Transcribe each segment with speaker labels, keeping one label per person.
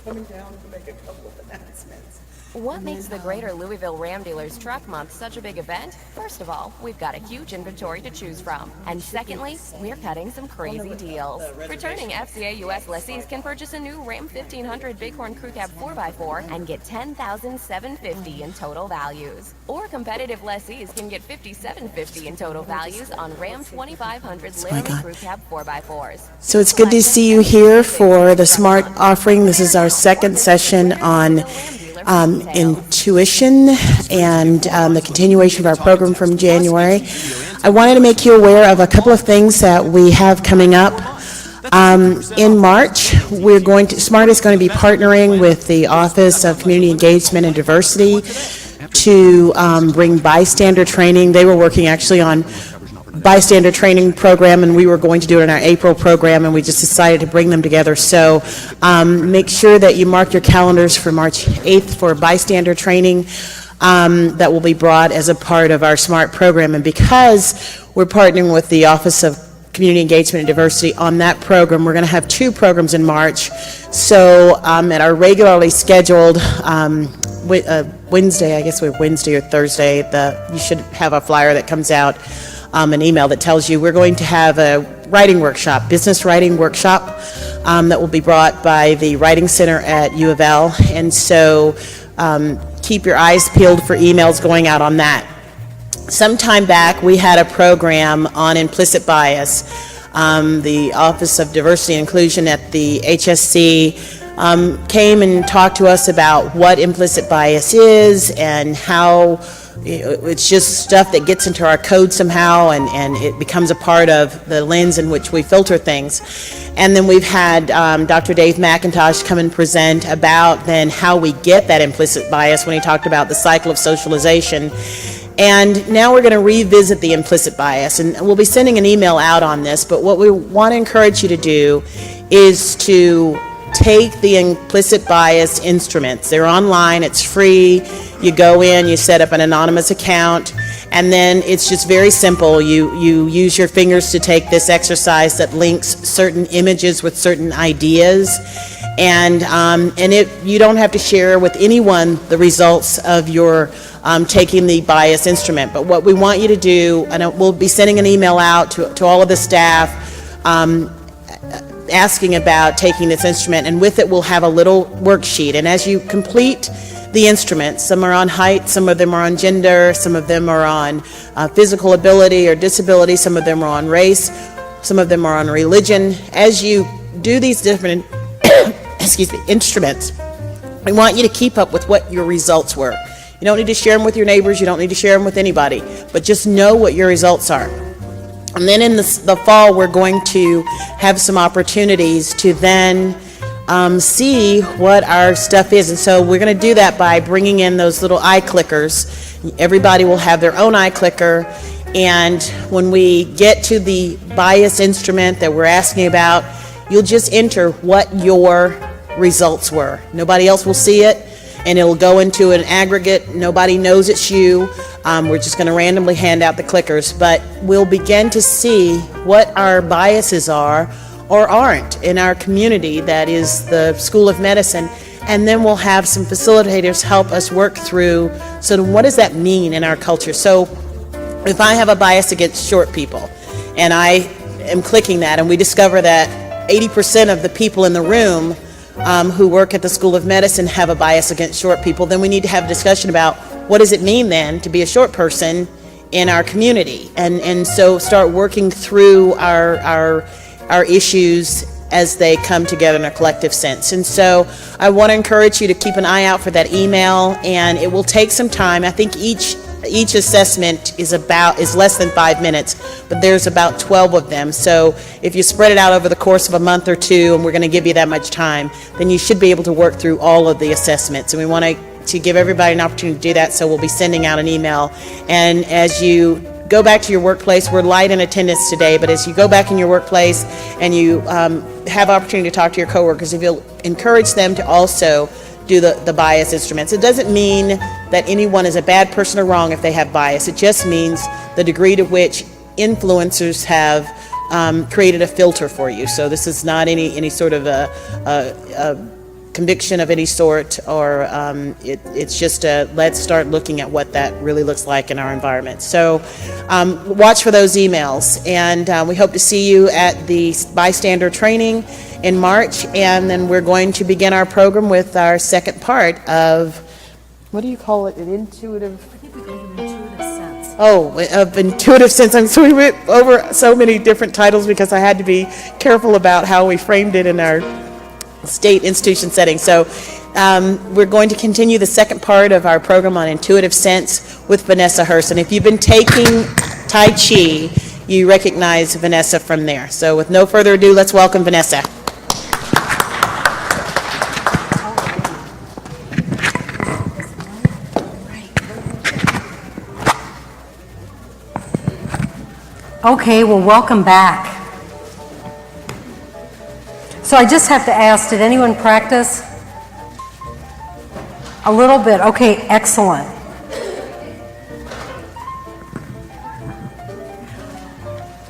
Speaker 1: Coming down to make a couple of announcements.
Speaker 2: What makes the Greater Louisville Ram Dealers Truck Month such a big event? First of all, we've got a huge inventory to choose from. And secondly, we're cutting some crazy deals. Returning FCA US lessees can purchase a new Ram 1500 Bighorn Crew Cab 4x4 and get $10,750 in total values. Or competitive lessees can get $5,750 in total values on Ram 2500 Laramie Crew Cab 4x4s.
Speaker 1: So it's good to see you here for the SMART offering. This is our second session on intuition and the continuation of our program from January. I wanted to make you aware of a couple of things that we have coming up. In March, SMART is going to be partnering with the Office of Community Engagement and Diversity to bring bystander training. They were working actually on bystander training program, and we were going to do it in our April program, and we just decided to bring them together. So make sure that you mark your calendars for March 8th for bystander training that will be brought as a part of our SMART program. And because we're partnering with the Office of Community Engagement and Diversity on that program, we're going to have two programs in March. So at our regularly scheduled Wednesday, I guess we're Wednesday or Thursday, you should have a flyer that comes out, an email that tells you we're going to have a writing workshop, business writing workshop, that will be brought by the Writing Center at U of L. And so keep your eyes peeled for emails going out on that. Some time back, we had a program on implicit bias. The Office of Diversity and Inclusion at the HSC came and talked to us about what implicit bias is and how it's just stuff that gets into our code somehow, and it becomes a part of the lens in which we filter things. And then we've had Dr. Dave McIntosh come and present about then how we get that implicit bias when he talked about the cycle of socialization. And now we're going to revisit the implicit bias, and we'll be sending an email out on this, but what we want to encourage you to do is to take the implicit bias instruments. They're online, it's free. You go in, you set up an anonymous account, and then it's just very simple. You use your fingers to take this exercise that links certain images with certain ideas, and you don't have to share with anyone the results of your taking the bias instrument. But what we want you to do, and we'll be sending an email out to all of the staff asking about taking this instrument, and with it we'll have a little worksheet. And as you complete the instruments, some are on height, some of them are on gender, some of them are on physical ability or disability, some of them are on race, some of them are on religion. As you do these different instruments, we want you to keep up with what your results were. You don't need to share them with your neighbors, you don't need to share them with anybody, but just know what your results are. And then in the fall, we're going to have some opportunities to then see what our stuff is. And so we're going to do that by bringing in those little eye clickers. Everybody will have their own eye clicker. And when we get to the bias instrument that we're asking about, you'll just enter what your results were. Nobody else will see it, and it'll go into an aggregate. Nobody knows it's you. We're just going to randomly hand out the clickers, but we'll begin to see what our biases are or aren't in our community, that is the School of Medicine, and then we'll have some facilitators help us work through, so what does that mean in our culture? So if I have a bias against short people, and I am clicking that, and we discover that 80% of the people in the room who work at the School of Medicine have a bias against short people, then we need to have a discussion about what does it mean then to be a short person in our community, and so start working through our issues as they come together in a collective sense. And so I want to encourage you to keep an eye out for that email, and it will take some time. I think each assessment is less than 5 minutes, but there's about 12 of them. So if you spread it out over the course of a month or two, and we're going to give you that much time, then you should be able to work through all of the assessments. And we want to give everybody an opportunity to do that, so we'll be sending out an email. And as you go back to your workplace, we're light in attendance today, but as you go back in your workplace and you have opportunity to talk to your coworkers, if you'll encourage them to also do the bias instruments. It doesn't mean that anyone is a bad person or wrong if they have bias. It just means the degree to which influencers have created a filter for you. So this is not any sort of a conviction of any sort, or it's just let's start looking at what that really looks like in our environment. So watch for those emails, and we hope to see you at the bystander training in March, and then we're going to begin our program with our second part of, what do you call it, an intuitive?
Speaker 3: I think we call it intuitive sense.
Speaker 1: Of intuitive sense. I'm sorry, we went over so many different titles because I had to be careful about how we framed it in our state institution setting. So we're going to continue the second part of our program on intuitive sense with Vanessa Hurst. And if you've been taking Tai Chi, you recognize Vanessa from there. So with no further ado, let's welcome Vanessa.
Speaker 3: Okay, well, welcome back. So I just have to ask, did anyone practice? A little bit. Okay, excellent.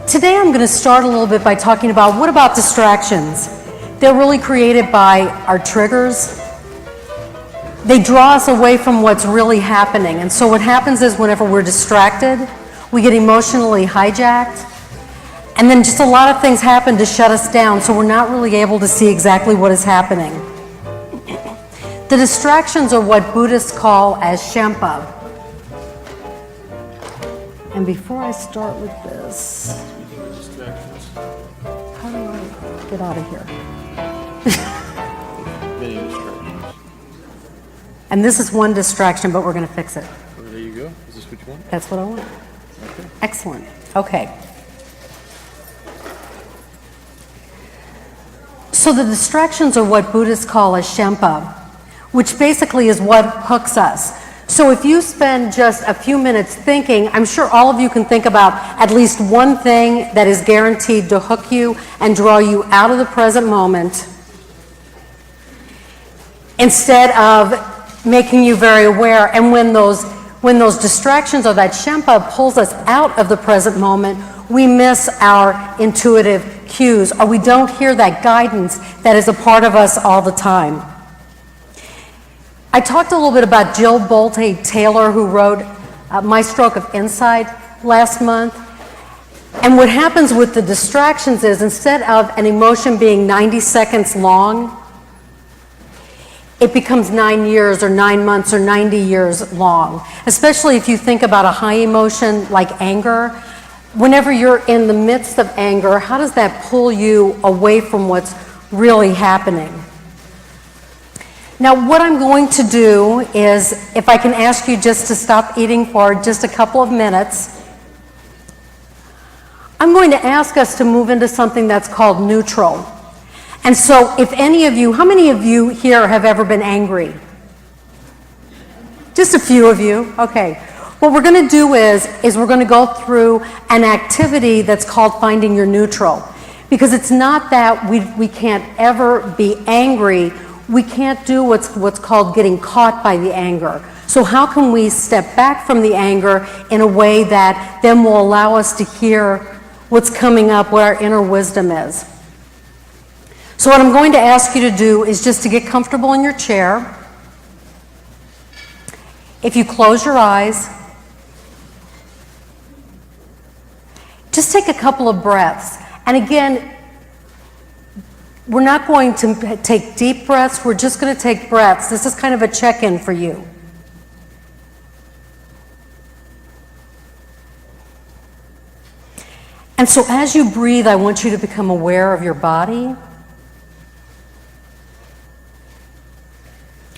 Speaker 3: Today I'm going to start a little bit by talking about, what about distractions? They're really created by our triggers. They draw us away from what's really happening. And so what happens is, whenever we're distracted, we get emotionally hijacked, and then just a lot of things happen to shut us down, so we're not really able to see exactly what is happening. The distractions are what Buddhists call as Shempa. And before I start with this, how do I get out of here?
Speaker 4: Many distractions.
Speaker 3: And this is one distraction, but we're going to fix it.
Speaker 4: Oh, there you go. Is this what you want?
Speaker 3: That's what I want.
Speaker 4: Okay.
Speaker 3: Excellent. Okay. So the distractions are what Buddhists call as Shempa, which basically is what hooks us. So if you spend just a few minutes thinking, I'm sure all of you can think about at least one thing that is guaranteed to hook you and draw you out of the present moment instead of making you very aware. And when those distractions or that Shempa pulls us out of the present moment, we miss our intuitive cues, or we don't hear that guidance that is a part of us all the time. I talked a little bit about Jill Bolte Taylor, who wrote My Stroke of Insight last month. And what happens with the distractions is, instead of an emotion being 90 seconds long, it becomes 9 years or 9 months or 90 years long. Especially if you think about a high emotion like anger. Whenever you're in the midst of anger, how does that pull you away from what's really happening? Now, what I'm going to do is, if I can ask you just to stop eating for just a couple of minutes, I'm going to ask us to move into something that's called neutral. And so if any of you, how many of you here have ever been angry? Just a few of you, okay. What we're going to do is we're going to go through an activity that's called finding your neutral. Because it's not that we can't ever be angry, we can't do what's called getting caught by the anger. So how can we step back from the anger in a way that then will allow us to hear what's coming up, what our inner wisdom is? So what I'm going to ask you to do is just to get comfortable in your chair. If you close your eyes, just take a couple of breaths. And again, we're not going to take deep breaths, we're just going to take breaths. This is kind of a check-in for you. And so as you breathe, I want you to become aware of your body.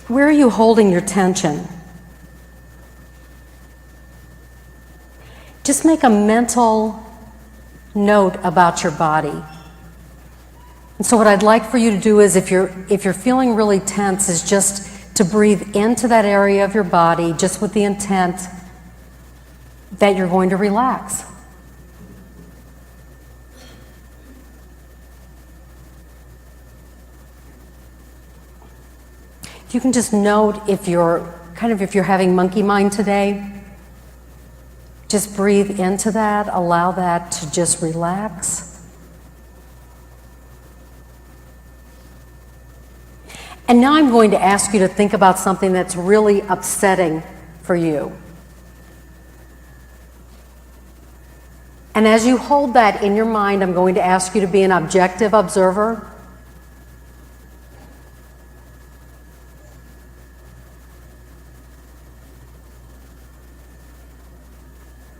Speaker 3: Where are you holding your tension? Just make a mental note about your body. And so what I'd like for you to do is, if you're feeling really tense, is just to breathe into that area of your body, just with the intent that you're going to relax. You can just note if you're having monkey mind today, just breathe into that, allow that to just relax. And now I'm going to ask you to think about something that's really upsetting for you. And as you hold that in your mind, I'm going to ask you to be an objective observer.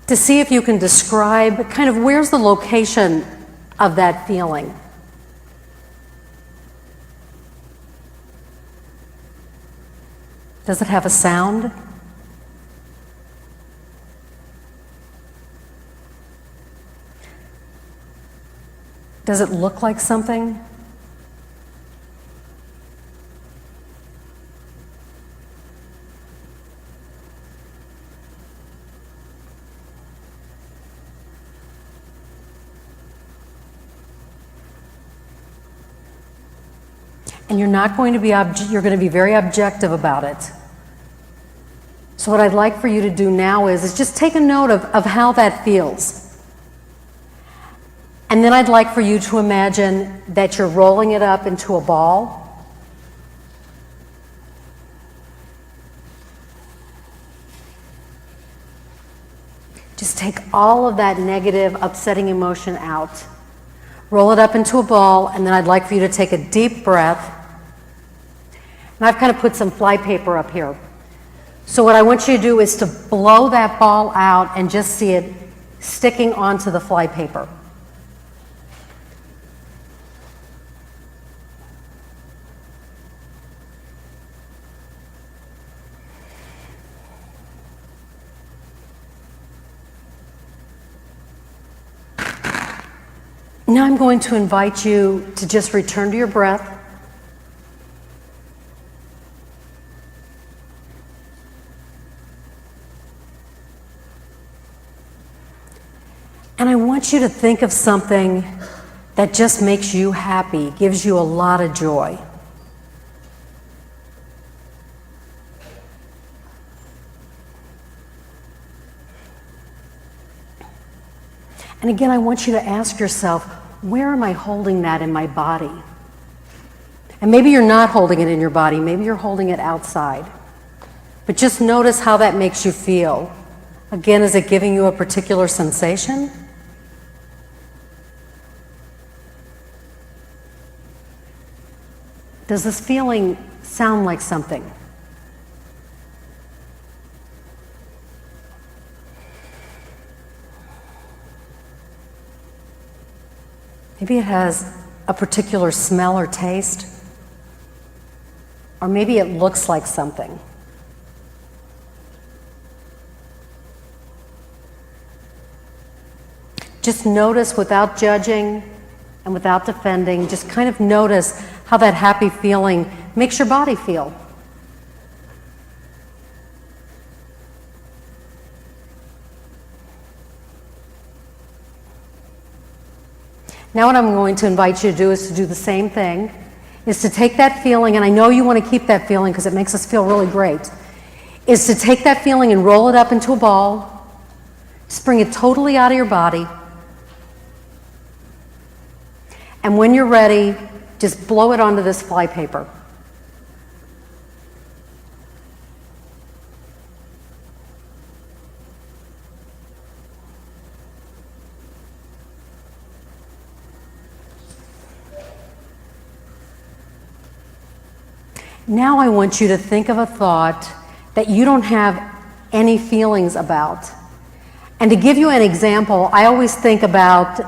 Speaker 3: To see if you can describe kind of where's the location of that feeling. Does it have a sound? Does it look like something? And you're not going to be, you're going to be very objective about it. So what I'd like for you to do now is just take a note of how that feels. And then I'd like for you to imagine that you're rolling it up into a ball. Just take all of that negative, upsetting emotion out. Roll it up into a ball, and then I'd like for you to take a deep breath. And I've kind of put some fly paper up here. So what I want you to do is to blow that ball out and just see it sticking onto the fly paper. Now I'm going to invite you to just return to your breath. And I want you to think of something that just makes you happy, gives you a lot of joy. And again, I want you to ask yourself, where am I holding that in my body? And maybe you're not holding it in your body, maybe you're holding it outside. But just notice how that makes you feel. Again, is it giving you a particular sensation? Does this feeling sound like something? Maybe it has a particular smell or taste. Or maybe it looks like something. Just notice without judging and without defending, just kind of notice how that happy feeling makes your body feel. Now what I'm going to invite you to do is to do the same thing, is to take that feeling, and I know you want to keep that feeling because it makes us feel really great, is to take that feeling and roll it up into a ball, just bring it totally out of your body, and when you're ready, just blow it onto this fly paper. Now I want you to think of a thought that you don't have any feelings about. And to give you an example, I always think about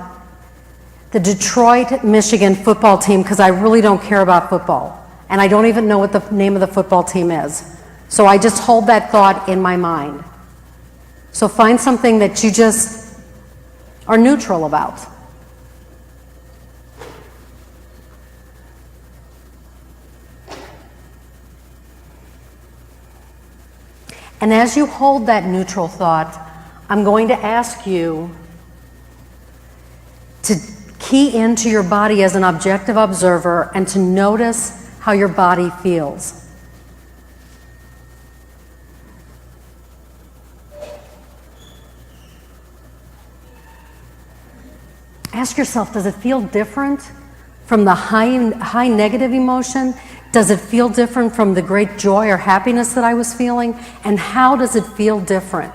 Speaker 3: the Detroit, Michigan football team because I really don't care about football. And I don't even know what the name of the football team is. So I just hold that thought in my mind. So find something that you just are neutral about. And as you hold that neutral thought, I'm going to ask you to key into your body as an objective observer and to notice how your body feels. Ask yourself, does it feel different from the high negative emotion? Does it feel different from the great joy or happiness that I was feeling? And how does it feel different?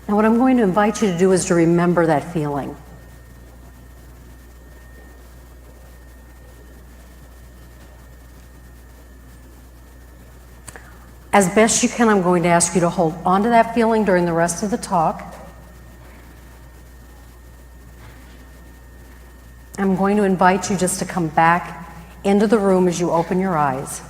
Speaker 3: Now what I'm going to invite you to do is to remember that feeling. As best you can, I'm going to ask you to hold on to that feeling during the rest of the talk. I'm going to invite you just to come back into the room as you open your eyes.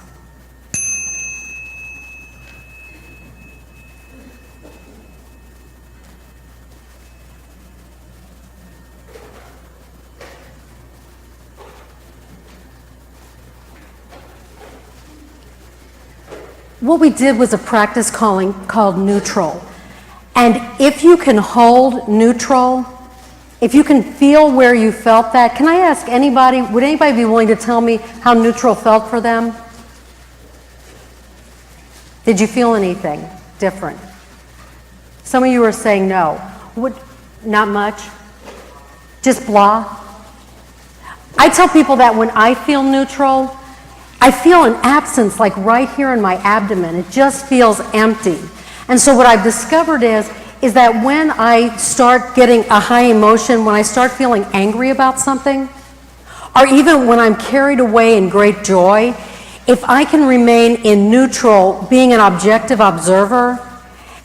Speaker 3: What we did was a practice called neutral. And if you can hold neutral, if you can feel where you felt that, can I ask anybody, would anybody be willing to tell me how neutral felt for them? Did you feel anything different? Some of you are saying no. Not much? Just blah? I tell people that when I feel neutral, I feel an absence like right here in my abdomen. It just feels empty. And so what I've discovered is that when I start getting a high emotion, when I start feeling angry about something, or even when I'm carried away in great joy, if I can remain in neutral, being an objective observer,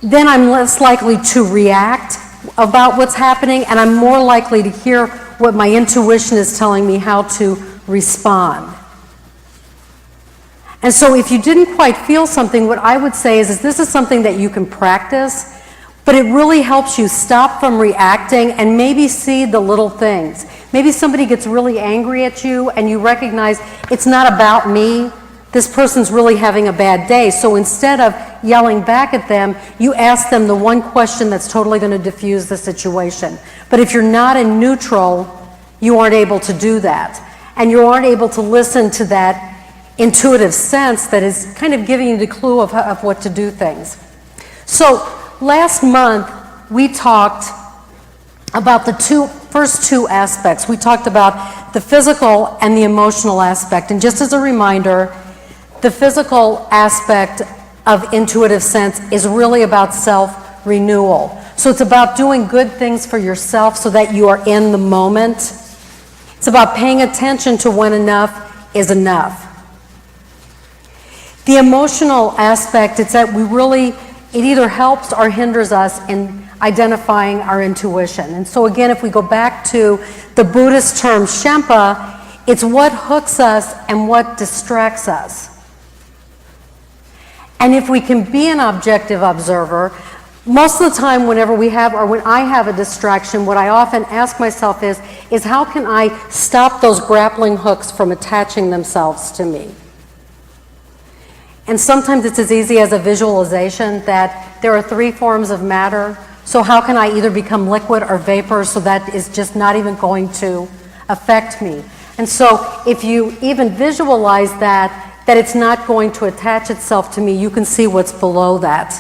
Speaker 3: then I'm less likely to react about what's happening, and I'm more likely to hear what my intuition is telling me how to respond. And so if you didn't quite feel something, what I would say is this is something that you can practice, but it really helps you stop from reacting and maybe see the little things. Maybe somebody gets really angry at you and you recognize it's not about me. This person's really having a bad day. So instead of yelling back at them, you ask them the one question that's totally going to diffuse the situation. But if you're not in neutral, you aren't able to do that. and you aren't able to listen to that intuitive sense that is kind of giving you the clue of what to do things. So last month, we talked about the first two aspects. We talked about the physical and the emotional aspect. And just as a reminder, the physical aspect of intuitive sense is really about self-renewal. So it's about doing good things for yourself so that you are in the moment. It's about paying attention to when enough is enough. The emotional aspect, it's that it either helps or hinders us in identifying our intuition. And so again, if we go back to the Buddhist term Shenpa, it's what hooks us and what distracts us. And if we can be an objective observer, most of the time when I have a distraction, what I often ask myself is how can I stop those grappling hooks from attaching themselves to me? And sometimes it's as easy as a visualization that there are 3 forms of matter. So how can I either become liquid or vapor so that is just not even going to affect me? And so if you even visualize that it's not going to attach itself to me, you can see what's below that.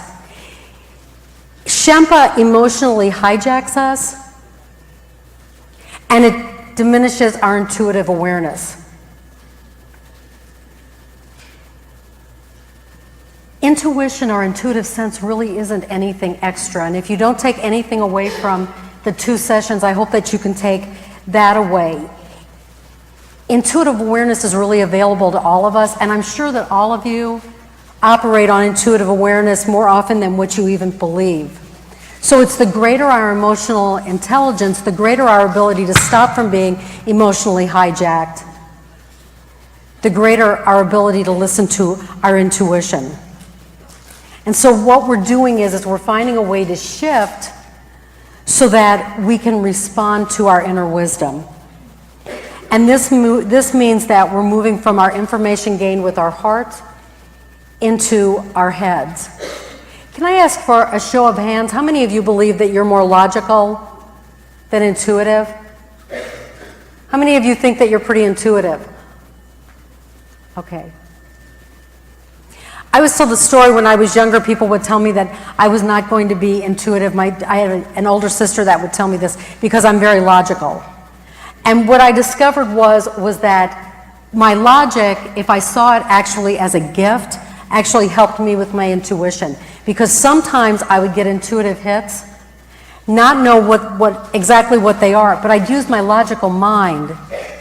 Speaker 3: Shenpa emotionally hijacks us, and it diminishes our intuitive awareness. Intuition or intuitive sense really isn't anything extra. And if you don't take anything away from the 2 sessions, I hope that you can take that away. Intuitive awareness is really available to all of us, and I'm sure that all of you operate on intuitive awareness more often than what you even believe. So it's the greater our emotional intelligence, the greater our ability to stop from being emotionally hijacked, the greater our ability to listen to our intuition. And so what we're doing is we're finding a way to shift so that we can respond to our inner wisdom. And this means that we're moving from our information gained with our heart into our heads. Can I ask for a show of hands? How many of you believe that you're more logical than intuitive? How many of you think that you're pretty intuitive? Okay. I was told the story when I was younger, people would tell me that I was not going to be intuitive. I had an older sister that would tell me this because I'm very logical. And what I discovered was that my logic, if I saw it actually as a gift, actually helped me with my intuition. Because sometimes I would get intuitive hits, not know exactly what they are, but I'd use my logical mind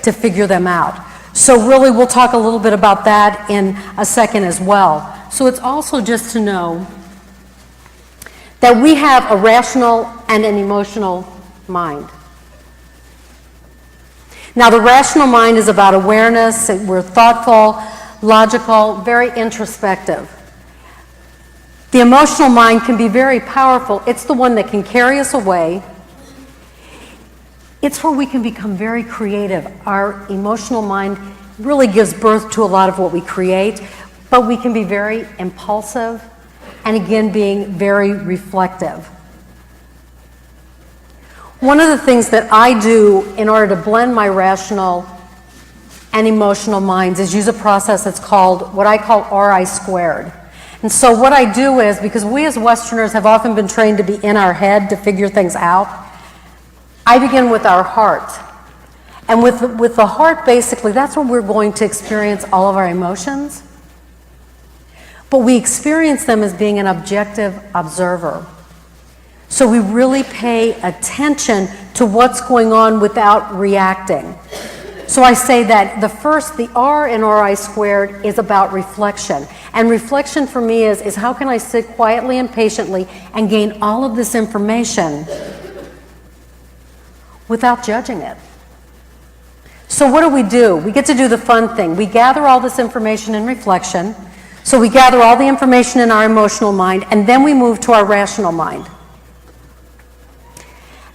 Speaker 3: to figure them out. So really, we'll talk a little bit about that in a second as well. So it's also just to know that we have a rational and an emotional mind. Now, the rational mind is about awareness. We're thoughtful, logical, very introspective. The emotional mind can be very powerful. It's the one that can carry us away. It's where we can become very creative. Our emotional mind really gives birth to a lot of what we create, but we can be very impulsive and again being very reflective. One of the things that I do in order to blend my rational and emotional minds is use a process that's called what I call RI squared. And so what I do is, because we as Westerners have often been trained to be in our head to figure things out, I begin with our heart. And with the heart, basically, that's where we're going to experience all of our emotions. But we experience them as being an objective observer. So we really pay attention to what's going on without reacting. So I say that the R in RI squared is about reflection. And reflection for me is how can I sit quietly and patiently and gain all of this information without judging it. So what do? We get to do the fun thing. We gather all this information in reflection. So we gather all the information in our emotional mind, and then we move to our rational mind.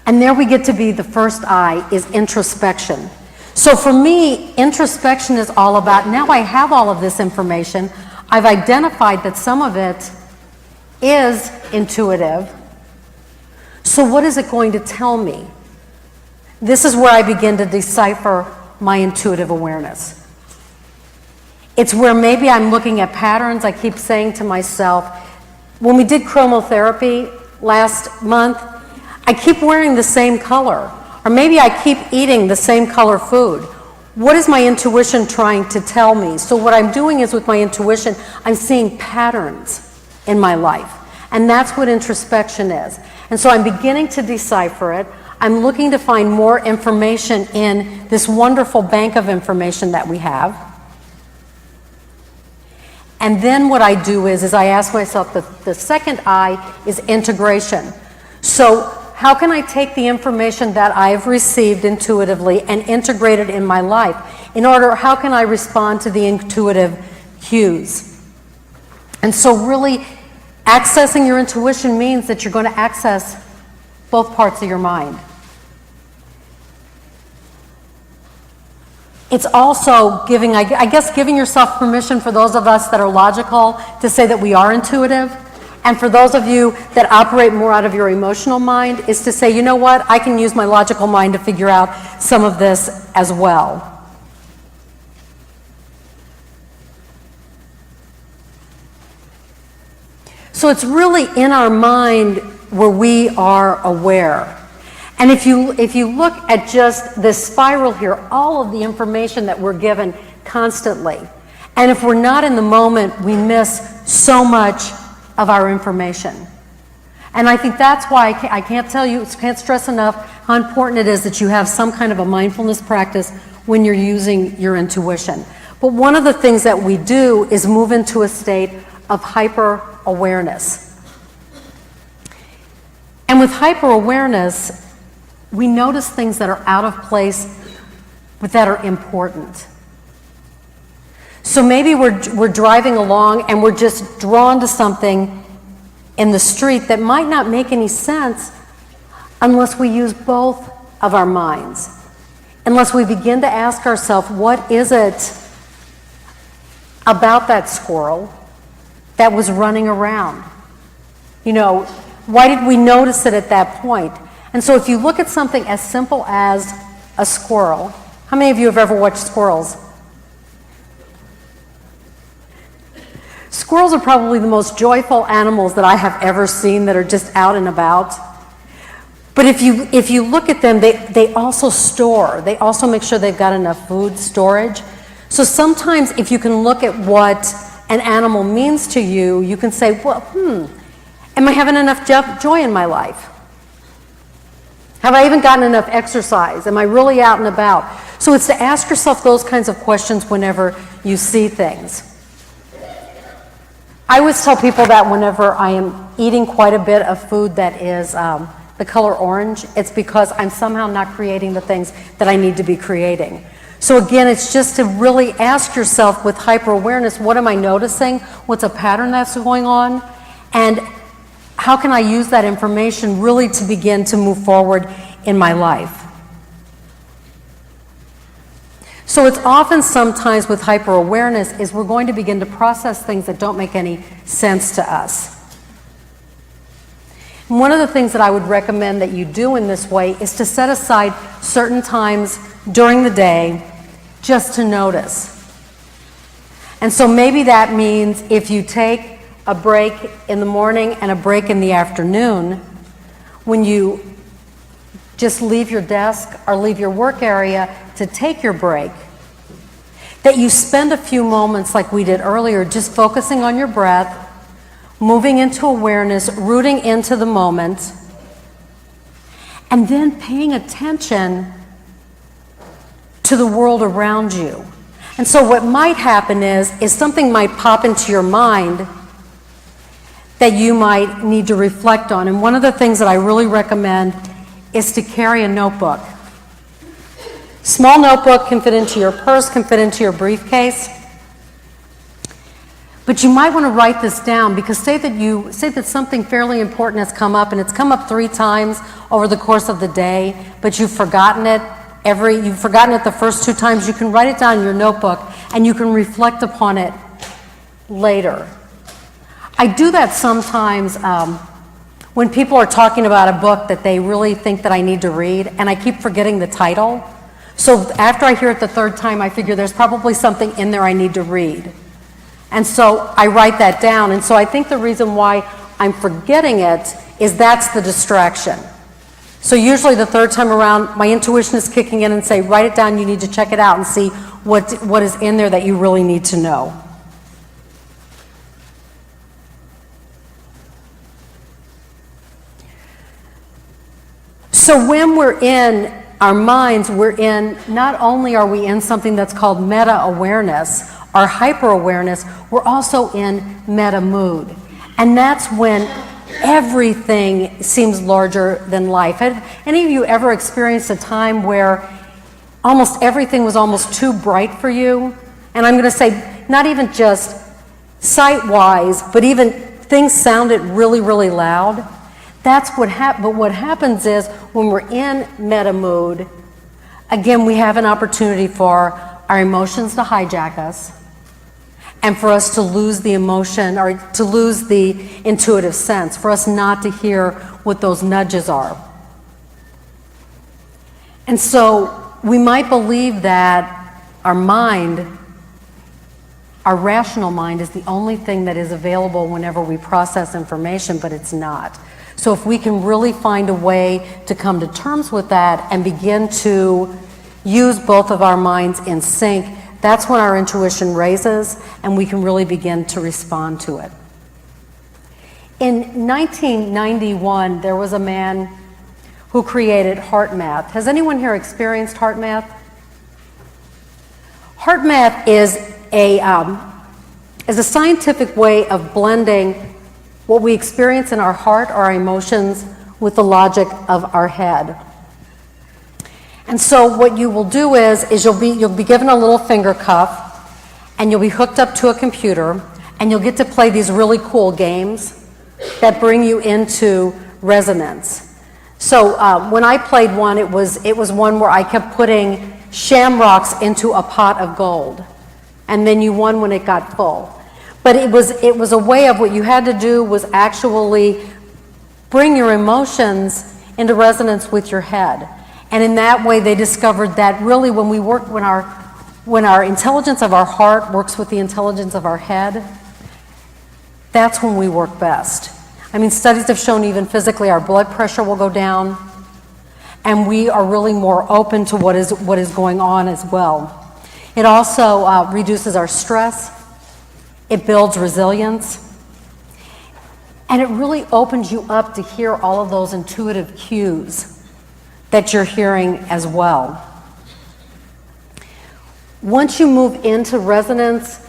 Speaker 3: And there we get to be the first I, is introspection. So for me, introspection is all about, now I have all of this information. I've identified that some of it is intuitive. So what is it going to tell me? This is where I begin to decipher my intuitive awareness. It's where maybe I'm looking at patterns. I keep saying to myself, when we did chromotherapy last month, I keep wearing the same color, or maybe I keep eating the same color food. What is my intuition trying to tell me? So what I'm doing is with my intuition, I'm seeing patterns in my life. And that's what introspection is. And so I'm beginning to decipher it. I'm looking to find more information in this wonderful bank of information that we have. And then what I do is I ask myself, the second I is integration. So how can I take the information that I've received intuitively and integrate it in my life? How can I respond to the intuitive cues? And so really, accessing your intuition means that you're going to access both parts of your mind. It's also giving, I guess, giving yourself permission for those of us that are logical to say that we are intuitive. And for those of you that operate more out of your emotional mind is to say, you know what, I can use my logical mind to figure out some of this as well. So it's really in our mind where we are aware. And if you look at just this spiral here, all of the information that we're given constantly, and if we're not in the moment, we miss so much of our information. And I think that's why I can't stress enough how important it is that you have some kind of a mindfulness practice when you're using your intuition. But one of the things that we do is move into a state of hyper-awareness. And with hyper-awareness, we notice things that are out of place, but that are important. So maybe we're driving along and we're just drawn to something in the street that might not make any sense unless we use both of our minds. Unless we begin to ask ourselves, what is it about that squirrel that was running around? You know, why did we notice it at that point? And so if you look at something as simple as a squirrel, how many of you have ever watched squirrels? Squirrels are probably the most joyful animals that I have ever seen that are just out and about. But if you look at them, they also store. They also make sure they've got enough food storage. So sometimes if you can look at what an animal means to you, you can say, well, am I having enough joy in my life? Have I even gotten enough exercise? Am I really out and about? So it's to ask yourself those kinds of questions whenever you see things. I always tell people that whenever I am eating quite a bit of food that is the color orange, it's because I'm somehow not creating the things that I need to be creating. So again, it's just to really ask yourself with hyper-awareness, what am I noticing? What's a pattern that's going on? And how can I use that information really to begin to move forward in my life? So it's often sometimes with hyper-awareness is we're going to begin to process things that don't make any sense to us. And one of the things that I would recommend that you do in this way is to set aside certain times during the day just to notice. And so maybe that means if you take a break in the morning and a break in the afternoon, when you just leave your desk or leave your work area to take your break, that you spend a few moments like we did earlier, just focusing on your breath, moving into awareness, rooting into the moment, and then paying attention to the world around you. And so what might happen is something might pop into your mind that you might need to reflect on. And one of the things that I really recommend is to carry a notebook. Small notebook can fit into your purse, can fit into your briefcase. But you might want to write this down because say that something fairly important has come up and it's come up 3 times over the course of the day, but you've forgotten it the first 2 times, you can write it down in your notebook and you can reflect upon it later. I do that sometimes when people are talking about a book that they really think that I need to read, and I keep forgetting the title. So after I hear it the third time, I figure there's probably something in there I need to read. And so I write that down. And so I think the reason why I'm forgetting it is that's the distraction. So usually the third time around, my intuition is kicking in and say, write it down, you need to check it out and see what is in there that you really need to know. So when we're in our minds, not only are we in something that's called meta-awareness, or hyper-awareness, we're also in meta-mood. And that's when everything seems larger than life. Have any of you ever experienced a time where almost everything was almost too bright for you? And I'm going to say, not even just sight-wise, but even things sounded really, really loud. That's what happens. But what happens is when we're in meta mood, again, we have an opportunity for our emotions to hijack us and for us to lose the emotion or to lose the intuitive sense, for us not to hear what those nudges are. And so we might believe that our mind, our rational mind, is the only thing that is available whenever we process information, but it's not. So if we can really find a way to come to terms with that and begin to use both of our minds in sync, that's when our intuition raises and we can really begin to respond to it. In 1991, there was a man who created HeartMath. Has anyone here experienced HeartMath? HeartMath is a scientific way of blending what we experience in our heart, our emotions, with the logic of our head. And so what you will do is you'll be given a little finger cuff, and you'll be hooked up to a computer, and you'll get to play these really cool games that bring you into resonance. So when I played one, it was one where I kept putting shamrocks into a pot of gold, and then you won when it got full. But it was a way of what you had to do was actually bring your emotions into resonance with your head. And in that way, they discovered that really when our intelligence of our heart works with the intelligence of our head, that's when we work best. I mean, studies have shown even physically our blood pressure will go down, and we are really more open to what is going on as well. It also reduces our stress. It builds resilience, and it really opens you up to hear all of those intuitive cues that you're hearing as well. Once you move into resonance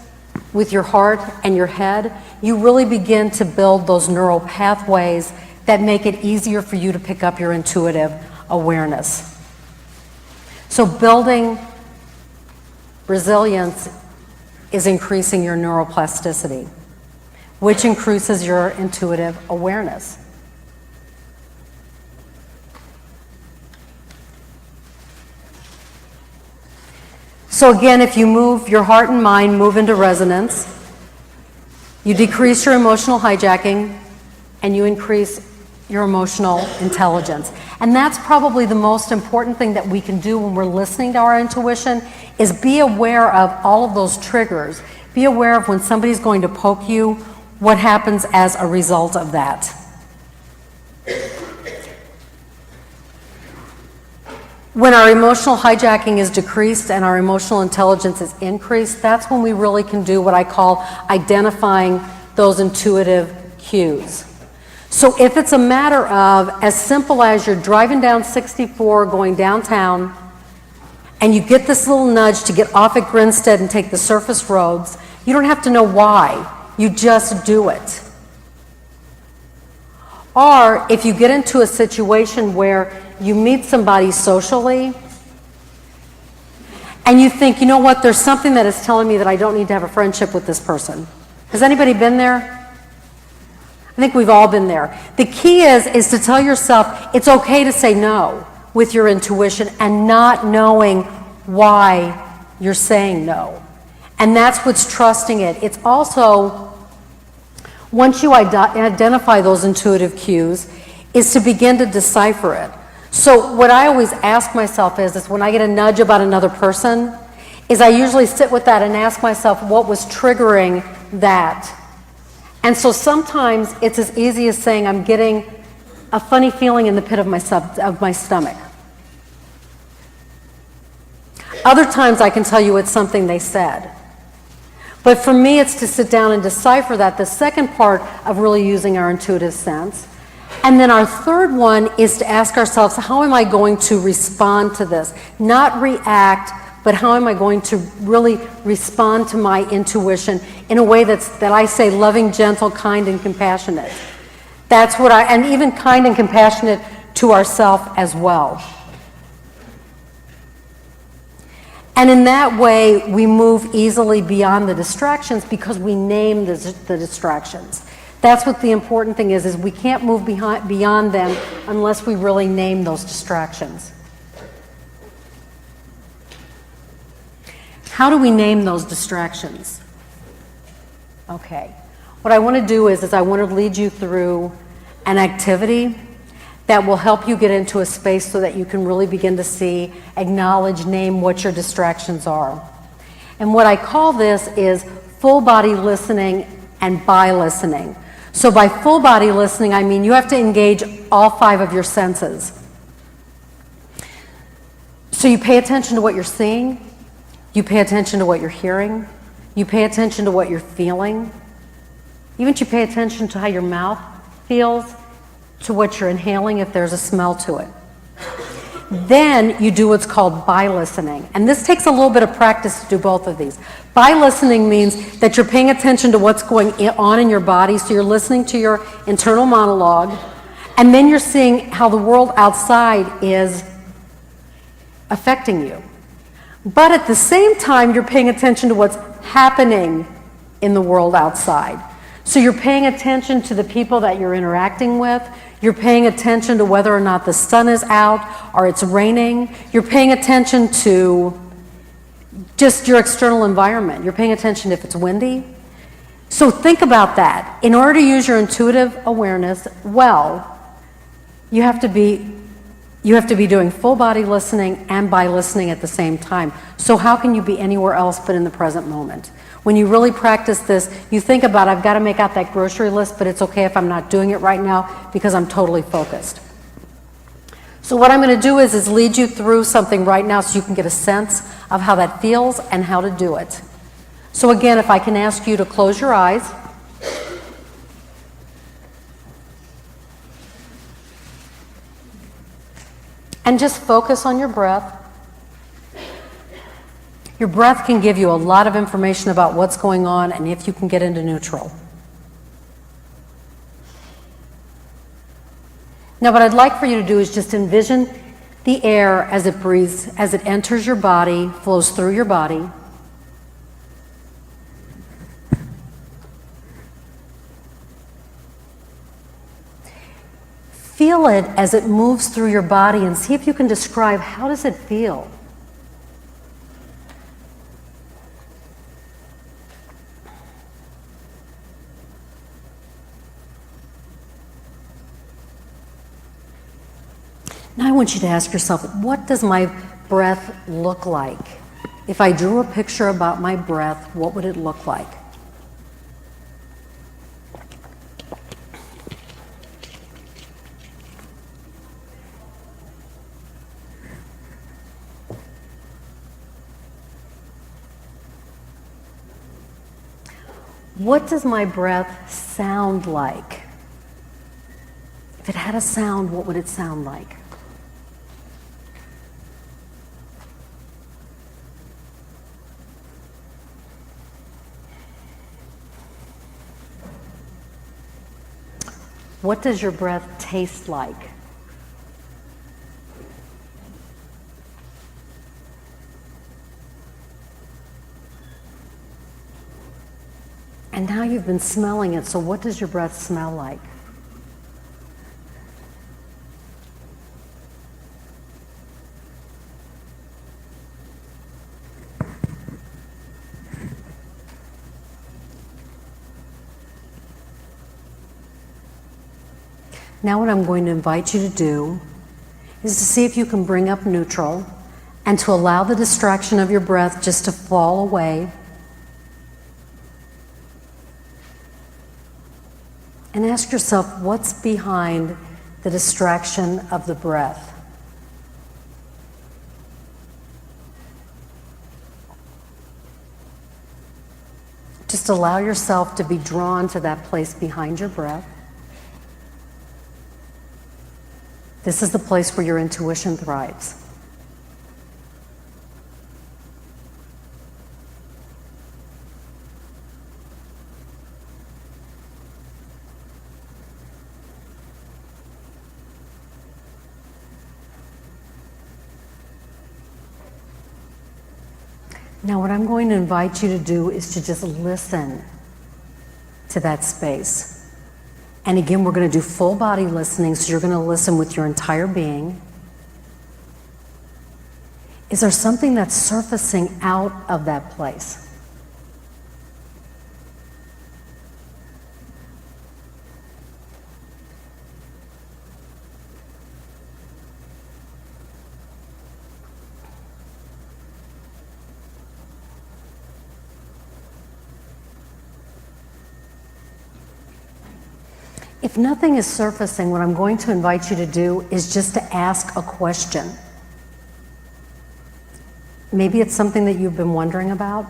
Speaker 3: with your heart and your head, you really begin to build those neural pathways that make it easier for you to pick up your intuitive awareness. So building resilience is increasing your neuroplasticity, which increases your intuitive awareness. So again, if you move your heart and mind, move into resonance, you decrease your emotional hijacking and you increase your emotional intelligence. And that's probably the most important thing that we can do when we're listening to our intuition, is be aware of all of those triggers. Be aware of when somebody's going to poke you, what happens as a result of that. When our emotional hijacking is decreased and our emotional intelligence is increased, that's when we really can do what I call identifying those intuitive cues. So if it's a matter of as simple as you're driving down 64 going downtown and you get this little nudge to get off at Grinstead and take the surface roads, you don't have to know why, you just do it. Or if you get into a situation where you meet somebody socially and you think, you know what, there's something that is telling me that I don't need to have a friendship with this person. Has anybody been there? I think we've all been there. The key is to tell yourself it's okay to say no with your intuition and not knowing why you're saying no. And that's what's trusting it. It's also, once you identify those intuitive cues, is to begin to decipher it. So what I always ask myself is when I get a nudge about another person, is I usually sit with that and ask myself what was triggering that. And so sometimes it's as easy as saying I'm getting a funny feeling in the pit of my stomach. Other times I can tell you it's something they said. But for me, it's to sit down and decipher that, the second part of really using our intuitive sense. And then our third one is to ask ourselves, how am I going to respond to this? Not react, but how am I going to really respond to my intuition in a way that I say loving, gentle, kind, and compassionate. That's what and even kind and compassionate to ourselves as well. And in that way, we move easily beyond the distractions because we name the distractions. That's what the important thing is we can't move beyond them unless we really name those distractions. How do we name those distractions? Okay. What I want to do is I want to lead you through an activity that will help you get into a space so that you can really begin to see, acknowledge, name what your distractions are. And what I call this is full body listening and by listening. So by full body listening, I mean you have to engage all 5 of your senses. So you pay attention to what you're seeing, you pay attention to what you're hearing, you pay attention to what you're feeling, even you pay attention to how your mouth feels, to what you're inhaling if there's a smell to it. Then you do what's called by listening. And this takes a little bit of practice to do both of these. By listening means that you're paying attention to what's going on in your body, so you're listening to your internal monologue, and then you're seeing how the world outside is affecting you. But at the same time, you're paying attention to what's happening in the world outside. So you're paying attention to the people that you're interacting with. You're paying attention to whether or not the sun is out or it's raining. You're paying attention to just your external environment. You're paying attention if it's windy. So think about that. In order to use your intuitive awareness well, you have to be doing full body listening and by listening at the same time. So how can you be anywhere else but in the present moment? When you really practice this, you think about, I've got to make out that grocery list, but it's okay if I'm not doing it right now because I'm totally focused. So what I'm going to do is lead you through something right now so you can get a sense of how that feels and how to do it. So again, if I can ask you to close your eyes. And just focus on your breath. Your breath can give you a lot of information about what's going on and if you can get into neutral. Now what I'd like for you to do is just envision the air as it breathes, as it enters your body, flows through your body. Feel it as it moves through your body and see if you can describe how does it feel. Now I want you to ask yourself, what does my breath look like? If I drew a picture about my breath, what would it look like? What does my breath sound like? If it had a sound, what would it sound like? What does your breath taste like? And now you've been smelling it, so what does your breath smell like? Now what I'm going to invite you to do is to see if you can bring up neutral and to allow the distraction of your breath just to fall away. And ask yourself, what's behind the distraction of the breath? Just allow yourself to be drawn to that place behind your breath. This is the place where your intuition thrives. Now, what I'm going to invite you to do is to just listen to that space. And again, we're going to do full body listening, so you're going to listen with your entire being. Is there something that's surfacing out of that place? If nothing is surfacing, what I'm going to invite you to do is just to ask a question. Maybe it's something that you've been wondering about.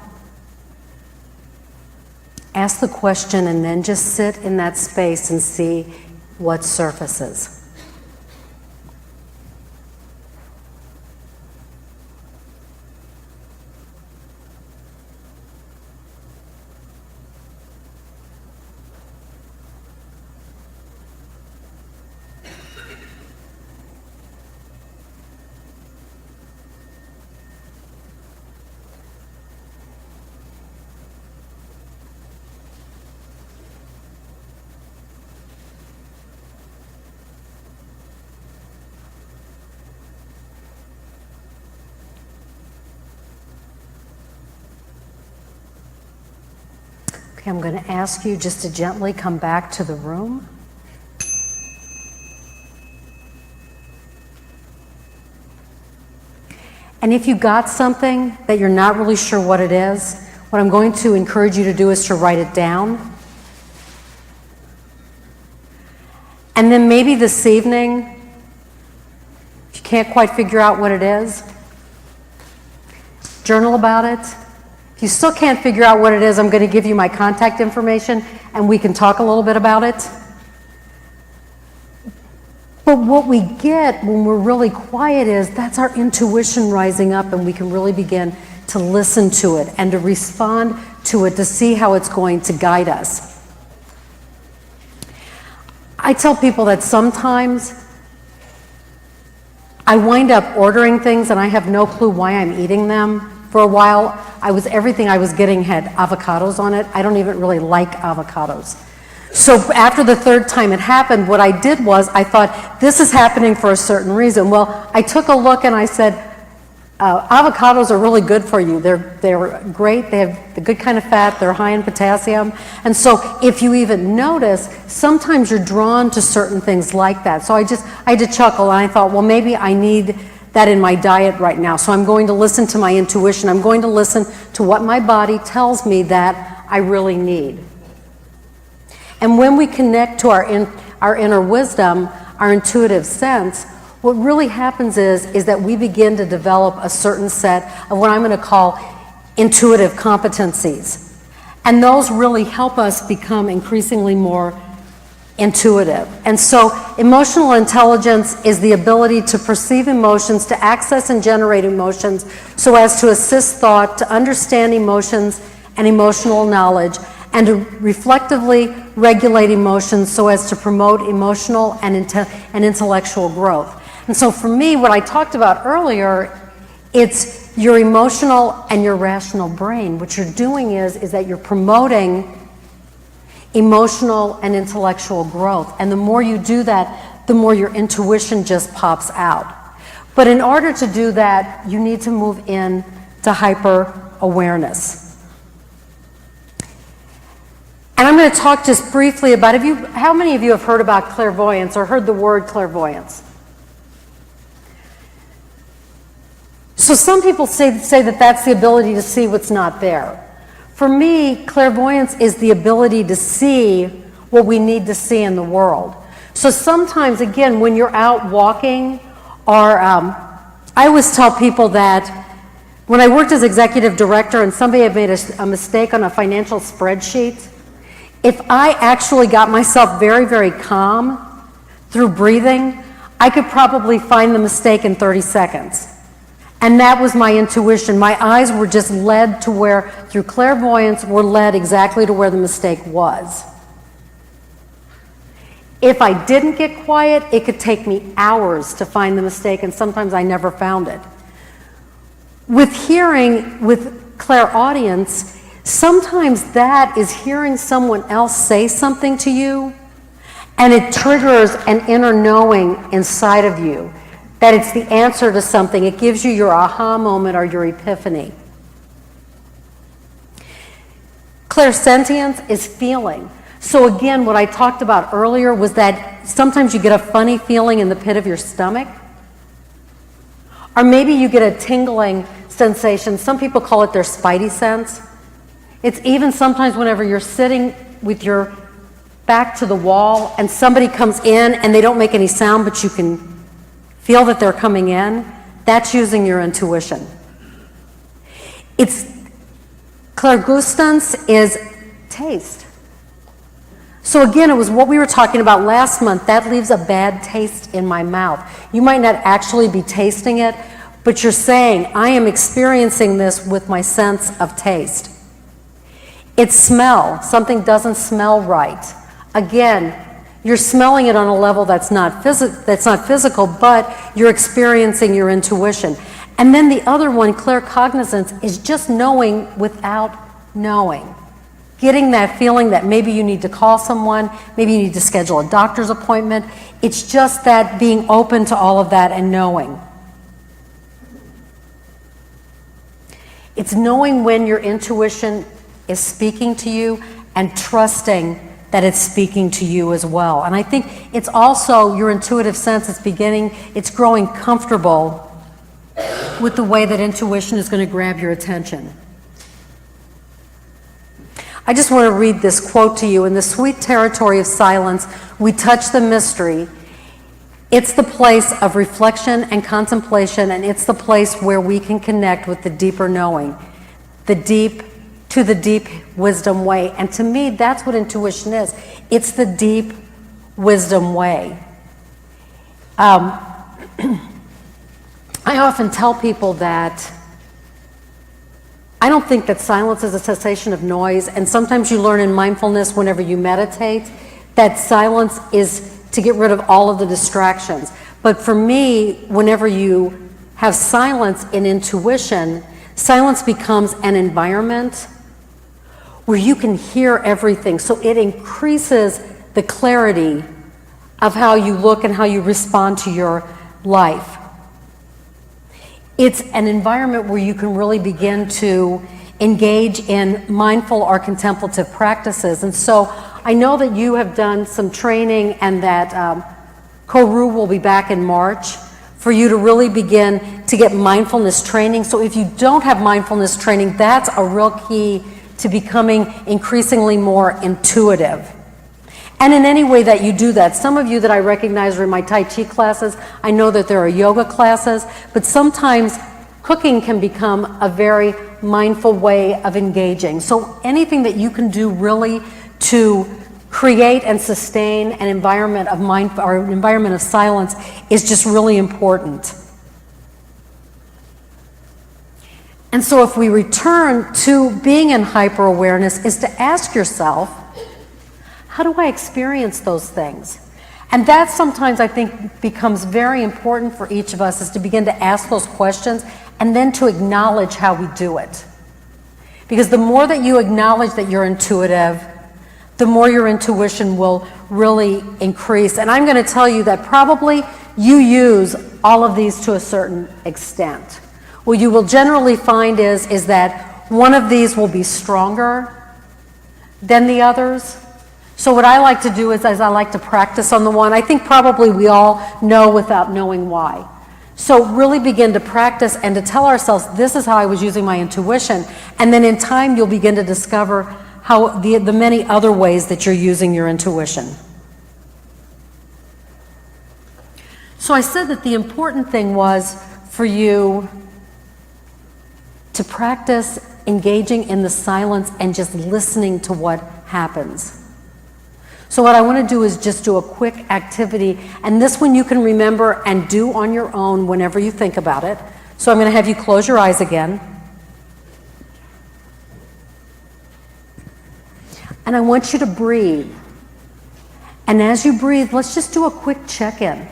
Speaker 3: Ask the question and then just sit in that space and see what surfaces. Okay, I'm going to ask you just to gently come back to the room. And if you got something that you're not really sure what it is, what I'm going to encourage you to do is to write it down. And then maybe this evening, if you can't quite figure out what it is, journal about it. If you still can't figure out what it is, I'm going to give you my contact information and we can talk a little bit about it. But what we get when we're really quiet is that's our intuition rising up, and we can really begin to listen to it and to respond to it to see how it's going to guide us. I tell people that sometimes I wind up ordering things and I have no clue why I'm eating them. For a while, everything I was getting had avocados on it. I don't even really like avocados. So after the third time it happened, what I did was I thought, this is happening for a certain reason. Well, I took a look and I said, avocados are really good for you. They're great. They have the good kind of fat. They're high in potassium. And so if you even notice, sometimes you're drawn to certain things like that. So I had to chuckle, and I thought, well, maybe I need that in my diet right now. So I'm going to listen to my intuition. I'm going to listen to what my body tells me that I really need. And when we connect to our inner wisdom, our intuitive sense, what really happens is that we begin to develop a certain set of what I'm going to call intuitive competencies. And those really help us become increasingly more intuitive. And so emotional intelligence is the ability to perceive emotions, to access and generate emotions so as to assist thought, to understand emotions and emotional knowledge, and to reflectively regulate emotions so as to promote emotional and intellectual growth. And so for me, what I talked about earlier, it's your emotional and your rational brain. What you're doing is that you're promoting emotional and intellectual growth. And the more you do that, the more your intuition just pops out. But in order to do that, you need to move in to hyper-awareness. And I'm going to talk just briefly about, how many of you have heard about clairvoyance or heard the word clairvoyance? So some people say that that's the ability to see what's not there. For me, clairvoyance is the ability to see what we need to see in the world. So sometimes, again, when you're out walking, or I always tell people that when I worked as executive director and somebody had made a mistake on a financial spreadsheet, if I actually got myself very, very calm through breathing, I could probably find the mistake in 30 seconds. And that was my intuition. My eyes were just led to where, through clairvoyance, were led exactly to where the mistake was. If I didn't get quiet, it could take me hours to find the mistake, and sometimes I never found it. With hearing, with clairaudience, sometimes that is hearing someone else say something to you, and it triggers an inner knowing inside of you that it's the answer to something. It gives you your aha moment or your epiphany. Clairsentience is feeling. So again, what I talked about earlier was that sometimes you get a funny feeling in the pit of your stomach, or maybe you get a tingling sensation. Some people call it their spidey sense. It's even sometimes whenever you're sitting with your back to the wall and somebody comes in and they don't make any sound, but you can feel that they're coming in. That's using your intuition. Clairgustance is taste. So again, it was what we were talking about last month. That leaves a bad taste in my mouth. You might not actually be tasting it, but you're saying, I am experiencing this with my sense of taste. It's smell. Something doesn't smell right. Again, you're smelling it on a level that's not physical, but you're experiencing your intuition. And then the other one, claircognizance, is just knowing without knowing. Getting that feeling that maybe you need to call someone, maybe you need to schedule a doctor's appointment. It's just that being open to all of that and knowing. It's knowing when your intuition is speaking to you and trusting that it's speaking to you as well. And I think it's also your intuitive sense. It's growing comfortable with the way that intuition is going to grab your attention. I just want to read this quote to you. In the sweet territory of silence, we touch the mystery. It's the place of reflection and contemplation, and it's the place where we can connect with the deeper knowing, the deep wisdom way. And to me, that's what intuition is. It's the deep wisdom way. I often tell people that I don't think that silence is a cessation of noise, and sometimes you learn in mindfulness whenever you meditate that silence is to get rid of all of the distractions. But for me, whenever you have silence in intuition, silence becomes an environment where you can hear everything. So it increases the clarity of how you look and how you respond to your life. It's an environment where you can really begin to engage in mindful or contemplative practices. And so I know that you have done some training, and that Koru will be back in March for you to really begin to get mindfulness training. So if you don't have mindfulness training, that's a real key to becoming increasingly more intuitive. And in any way that you do that, some of you that I recognize are in my Tai Chi classes, I know that there are yoga classes, but sometimes cooking can become a very mindful way of engaging. So anything that you can do really to create and sustain an environment of mind or an environment of silence is just really important. And so if we return to being in hyper-awareness, is to ask yourself, how do I experience those things? And that sometimes I think becomes very important for each of us, is to begin to ask those questions and then to acknowledge how we do it. Because the more that you acknowledge that you're intuitive, the more your intuition will really increase. And I'm going to tell you that probably you use all of these to a certain extent. What you will generally find is that one of these will be stronger than the others. So what I like to do is I like to practice on the one. I think probably we all know without knowing why. So really begin to practice and to tell ourselves, this is how I was using my intuition. And then in time, you'll begin to discover how the many other ways that you're using your intuition. So I said that the important thing was for you to practice engaging in the silence and just listening to what happens. So what I want to do is just do a quick activity, and this one you can remember and do on your own whenever you think about it. So I'm going to have you close your eyes again. And I want you to breathe. And as you breathe, let's just do a quick check-in.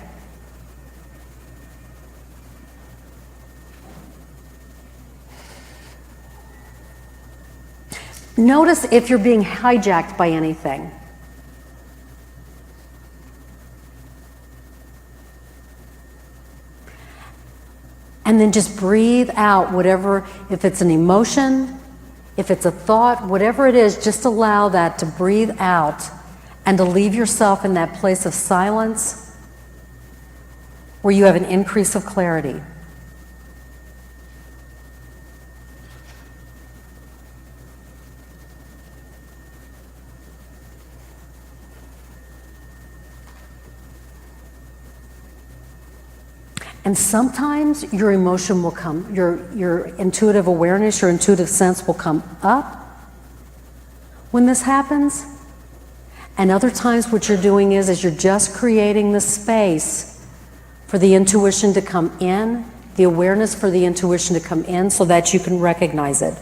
Speaker 3: Notice if you're being hijacked by anything. And then just breathe out whatever, if it's an emotion, if it's a thought, whatever it is, just allow that to breathe out and to leave yourself in that place of silence where you have an increase of clarity. And sometimes your emotion will come, your intuitive awareness, your intuitive sense will come up when this happens. And other times what you're doing is you're just creating the space for the intuition to come in, the awareness for the intuition to come in so that you can recognize it.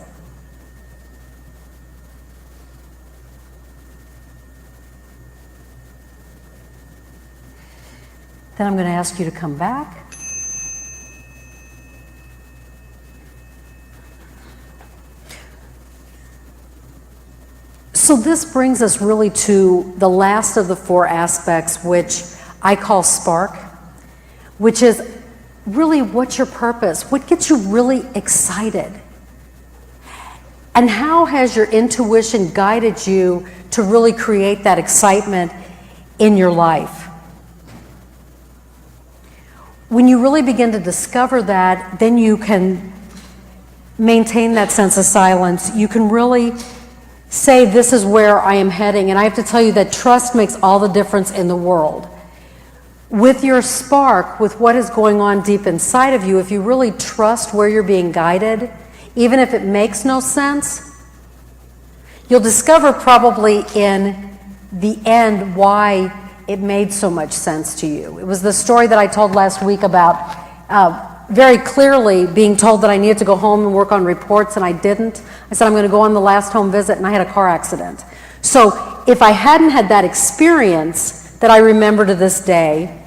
Speaker 3: Then I'm going to ask you to come back. So this brings us really to the last of the four aspects, which I call spark, which is really what's your purpose? What gets you really excited? And how has your intuition guided you to really create that excitement in your life? When you really begin to discover that, then you can maintain that sense of silence. You can really say, this is where I am heading. And I have to tell you that trust makes all the difference in the world. With your spark, with what is going on deep inside of you, if you really trust where you're being guided, even if it makes no sense, you'll discover probably in the end why it made so much sense to you. It was the story that I told last week about very clearly being told that I needed to go home and work on reports, and I didn't. I said, I'm going to go on the last home visit, and I had a car accident. So if I hadn't had that experience that I remember to this day,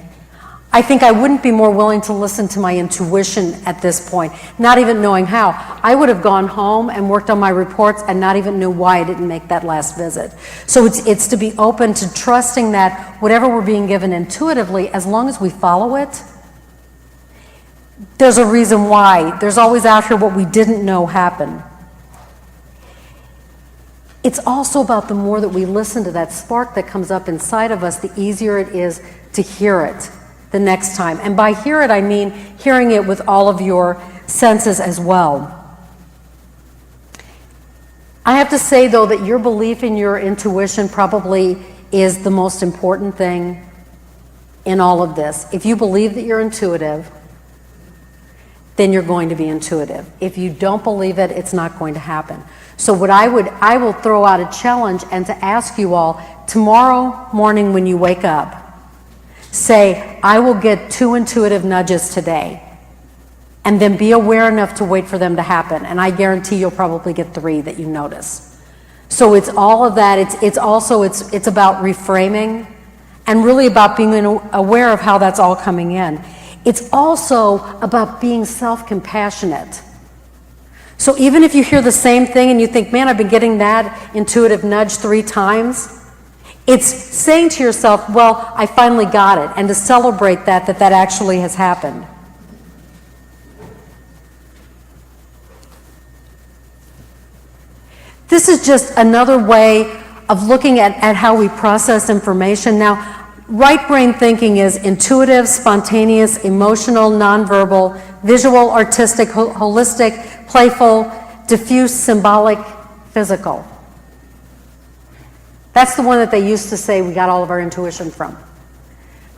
Speaker 3: I think I wouldn't be more willing to listen to my intuition at this point, not even knowing how. I would have gone home and worked on my reports and not even knew why I didn't make that last visit. So it's to be open to trusting that whatever we're being given intuitively, as long as we follow it, there's a reason why. There's always after what we didn't know happened. It's also about the more that we listen to that spark that comes up inside of us, the easier it is to hear it the next time. And by hear it, I mean hearing it with all of your senses as well. I have to say, though, that your belief in your intuition probably is the most important thing in all of this. If you believe that you're intuitive, then you're going to be intuitive. If you don't believe it, it's not going to happen. So what I will throw out a challenge and to ask you all, tomorrow morning when you wake up, say, I will get 2 intuitive nudges today. And then be aware enough to wait for them to happen. And I guarantee you'll probably get 3 that you notice. So it's all of that. It's about reframing and really about being aware of how that's all coming in. It's also about being self-compassionate. So even if you hear the same thing and you think, man, I've been getting that intuitive nudge 3 times, it's saying to yourself, well, I finally got it, and to celebrate that actually has happened. This is just another way of looking at how we process information. Now, Right brain thinking is intuitive, spontaneous, emotional, nonverbal, visual, artistic, holistic, playful, diffuse, symbolic, physical. That's the one that they used to say we got all of our intuition from.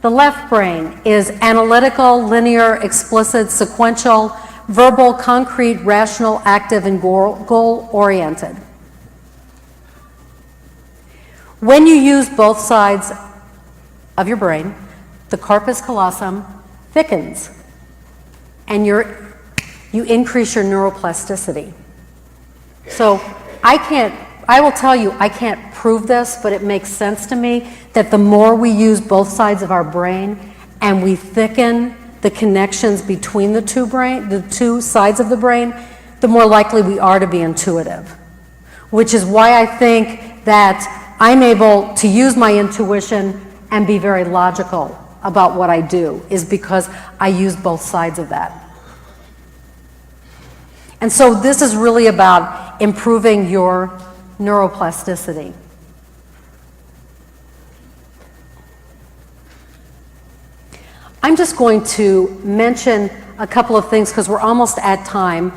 Speaker 3: The left brain is analytical, linear, explicit, sequential, verbal, concrete, rational, active, and goal-oriented. When you use both sides of your brain, the corpus callosum thickens, and you increase your neuroplasticity. So I will tell you, I can't prove this, but it makes sense to me that the more we use both sides of our brain and we thicken the connections between the two sides of the brain, the more likely we are to be intuitive. Which is why I think that I'm able to use my intuition and be very logical about what I do, is because I use both sides of that. And so this is really about improving your neuroplasticity. I'm just going to mention a couple of things because we're almost at time.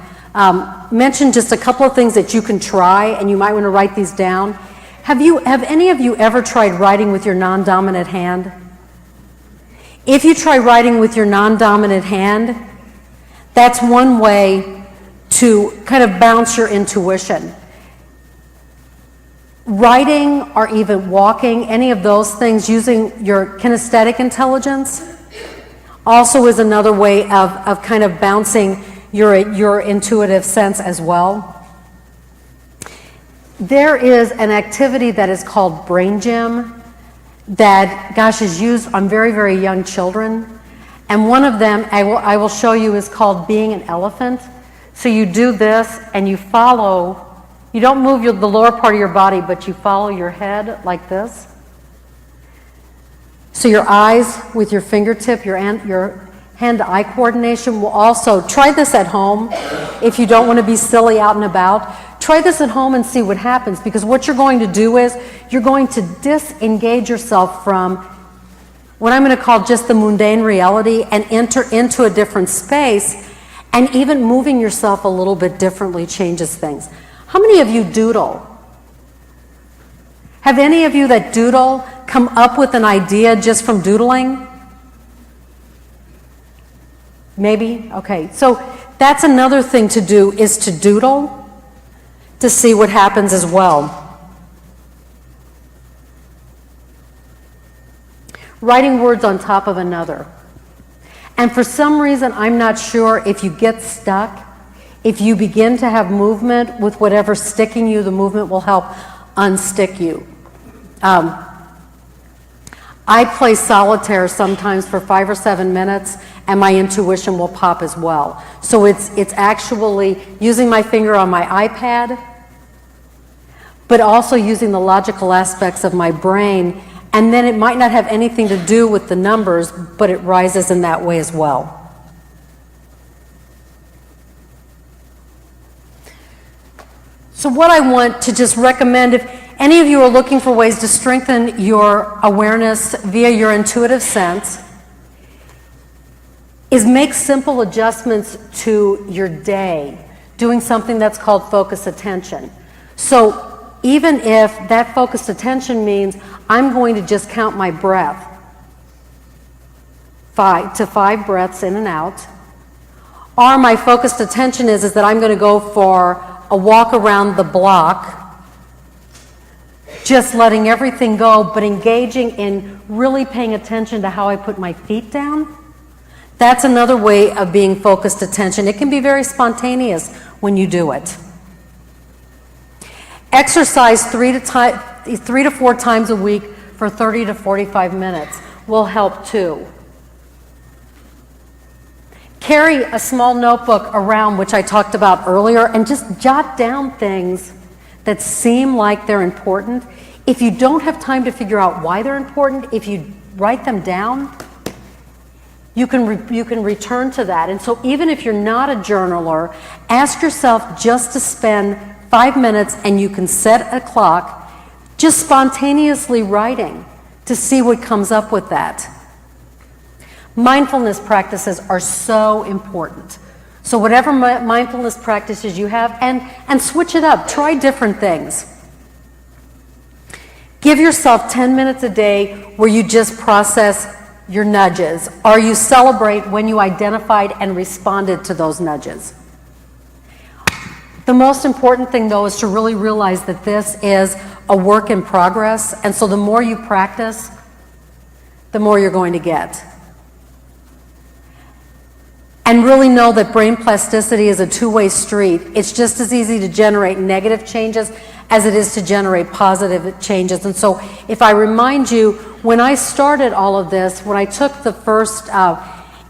Speaker 3: Mention just a couple of things that you can try, and you might want to write these down. Have any of you ever tried writing with your non-dominant hand? If you try writing with your non-dominant hand, that's one way to kind of bounce your intuition. Writing or even walking, any of those things, using your kinesthetic intelligence, also is another way of kind of bouncing your intuitive sense as well. There is an activity that is called Brain Gym that, gosh, is used on very, very young children. And one of them, I will show you, is called Being an Elephant. So you do this and you follow, you don't move the lower part of your body, but you follow your head like this. So your eyes with your fingertip, your hand-to-eye coordination will also, try this at home if you don't want to be silly out and about. Try this at home and see what happens, because what you're going to do is you're going to disengage yourself from what I'm going to call just the mundane reality and enter into a different space, and even moving yourself a little bit differently changes things. How many of you doodle? Have any of you that doodle come up with an idea just from doodling? Maybe? Okay, so that's another thing to do, is to doodle to see what happens as well. Writing words on top of another. And for some reason, I'm not sure, if you get stuck, if you begin to have movement with whatever's sticking you, the movement will help unstick you. I play solitaire sometimes for 5 or 7 minutes, and my intuition will pop as well. So it's actually using my finger on my iPad, but also using the logical aspects of my brain, and then it might not have anything to do with the numbers, but it rises in that way as well. So what I want to just recommend, if any of you are looking for ways to strengthen your awareness via your intuitive sense, is make simple adjustments to your day, doing something that's called focused attention. So even if that focused attention means I'm going to just count my breath, 5 breaths in and out, or my focused attention is that I'm going to go for a walk around the block, just letting everything go, but engaging in really paying attention to how I put my feet down. That's another way of being focused attention. It can be very spontaneous when you do it. Exercise 3 to 4 times a week for 30 to 45 minutes will help too. Carry a small notebook around, which I talked about earlier, and just jot down things that seem like they're important. If you don't have time to figure out why they're important, if you write them down, you can return to that. And so even if you're not a journaler, ask yourself just to spend 5 minutes, and you can set a clock, just spontaneously writing to see what comes up with that. Mindfulness practices are so important. So whatever mindfulness practices you have, and switch it up, try different things. Give yourself 10 minutes a day where you just process your nudges, or you celebrate when you identified and responded to those nudges. The most important thing, though, is to really realize that this is a work in progress, and so the more you practice, the more you're going to get. And really know that brain plasticity is a two-way street. It's just as easy to generate negative changes as it is to generate positive changes. And so if I remind you, when I started all of this, when I took the first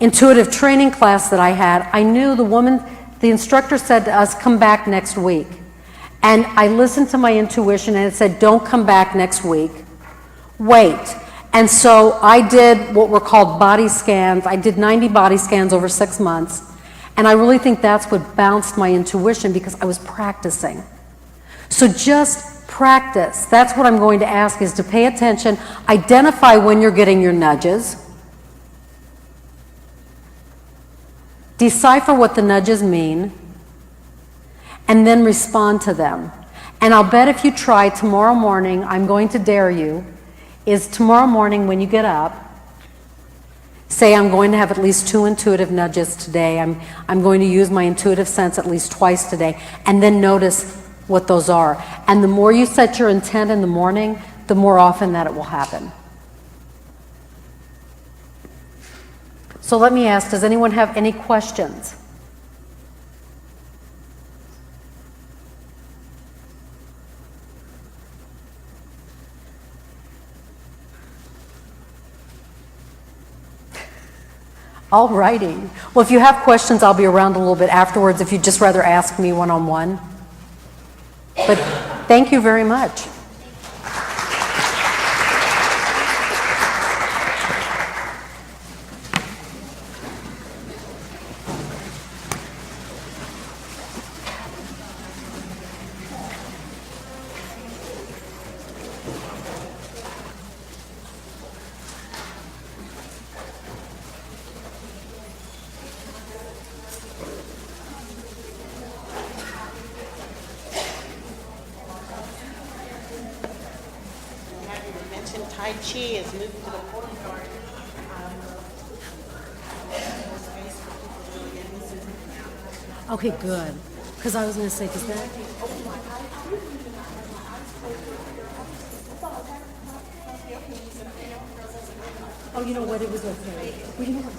Speaker 3: intuitive training class that I had, I knew the instructor said to us, come back next week. And I listened to my intuition and it said, don't come back next week. Wait. And so I did what were called body scans. I did 90 body scans over 6 months. And I really think that's what bounced my intuition because I was practicing. So just practice. That's what I'm going to ask, is to pay attention, identify when you're getting your nudges, decipher what the nudges mean, and then respond to them. And I'll bet if you try tomorrow morning, I'm going to dare you, is tomorrow morning when you get up, say I'm going to have at least 2 intuitive nudges today. I'm going to use my intuitive sense at least twice today, and then notice what those are. And the more you set your intent in the morning, the more often that it will happen. So let me ask, does anyone have any questions? All righty. Well, if you have questions, I'll be around a little bit afterwards if you'd just rather ask me one-on-one. But thank you very much.
Speaker 1: Tai Chi is moving to the courtyard.
Speaker 3: Okay, good. Because I was going to say, because that... Oh, you know what? It was okay. Well, you know what?